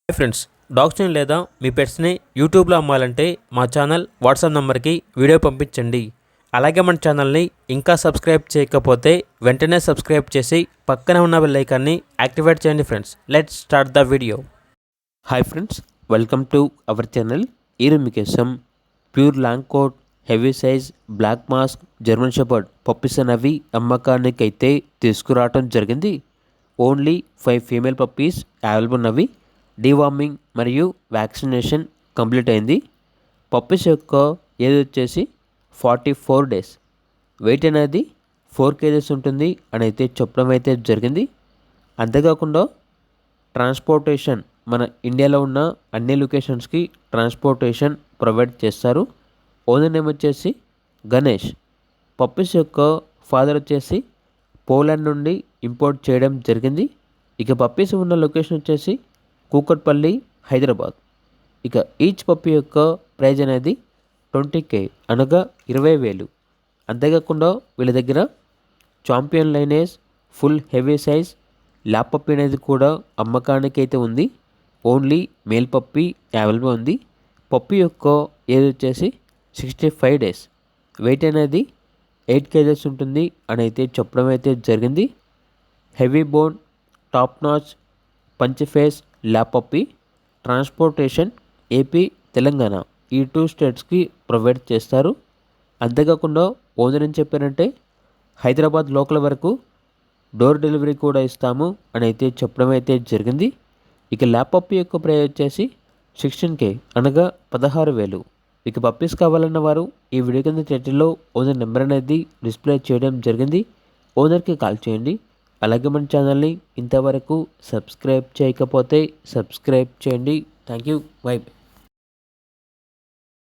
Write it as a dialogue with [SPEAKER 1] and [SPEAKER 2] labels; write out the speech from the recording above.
[SPEAKER 1] Hi friends, డాగ్స్ని లేదా మీ పెట్స్ని యూట్యూబ్లో అమ్మాలంటే మా ఛానల్ వాట్సాప్ నెంబర్కి వీడియో పంపించండి. అలాగే మన ఛానల్ని ఇంకా సబ్స్క్రైబ్ చేయకపోతే వెంటనే సబ్స్క్రైబ్ చేసి పక్కనే ఉన్న బెల్ ఐకాన్ని యాక్టివేట్ చేయండి friends. Let's start the video. Hi friends, welcome to our channel. ఈరోజు మీకోసం pure long coat, heavy size, black mask, German shepherd puppies అనేవి అమ్మకానికి అయితే తీసుకురావడం జరిగింది. ఓన్లీ 5 ఫీమేల్ పప్పీస్ అవైలబుల్ ఉన్నవి. డీవార్మింగ్ మరియు వ్యాక్సినేషన్ కంప్లీట్ అయింది. పప్పీస్ యొక్క ఏజ్ వచ్చేసి 44 డేస్. వెయిట్ అనేది 4 kgs ఉంటుంది అని అయితే చెప్పడం అయితే జరిగింది. అంతేకాకుండా ట్రాన్స్పోర్టేషన్ మన ఇండియాలో ఉన్న అన్ని లొకేషన్స్కి ట్రాన్స్పోర్టేషన్ ప్రొవైడ్ చేస్తారు. ఓనర్ నేమ్ వచ్చేసి గణేష్. పప్పీస్ యొక్క ఫాదర్ వచ్చేసి పోలాండ్ నుండి ఇంపోర్ట్ చేయడం జరిగింది. ఇక పప్పీస్ ఉన్న లొకేషన్ వచ్చేసి కూకట్పల్లి, హైదరాబాద్. ఇక ఈచ్ పప్పీ యొక్క ప్రైజ్ అనేది 20K అనగా 20,000. అంతేకాకుండా వీళ్ళ దగ్గర champion lineage, full heavy size lab puppy అనేది కూడా అమ్మకానికి అయితే ఉంది. ఓన్లీ మేల్ పప్పీ అవైలబుల్ ఉంది. పప్పీ యొక్క ఏజ్ వచ్చేసి 65 డేస్. వెయిట్ అనేది 8 kgs ఉంటుంది అని అయితే చెప్పడం అయితే జరిగింది. Heavy bone, top notch, punch face lab puppy. Transportation AP, Telangana ఈ 2 స్టేట్స్కి ప్రొవైడ్ చేస్తారు. అంతేకాకుండా ఓనర్ ఏం చెప్పారంటే హైదరాబాద్ లోకల్ వరకు డోర్ డెలివరీ కూడా ఇస్తాము అని అయితే చెప్పడం అయితే జరిగింది. ఇక ల్యాబ్ పప్పీ యొక్క ప్రైస్ వచ్చేసి 16K అనగా 16,000. ఇక పప్పీస్ కావాలన్న వారు ఈ వీడియో కింద టైటిల్లో ఓనర్ నెంబర్ అనేది డిస్ప్లే చేయడం జరిగింది. ఓనర్కి కాల్ చేయండి. అలాగే మన ఛానల్ని ఇంతవరకు సబ్స్క్రైబ్ చేయకపోతే సబ్స్క్రైబ్ చేయండి. Thank you. బై.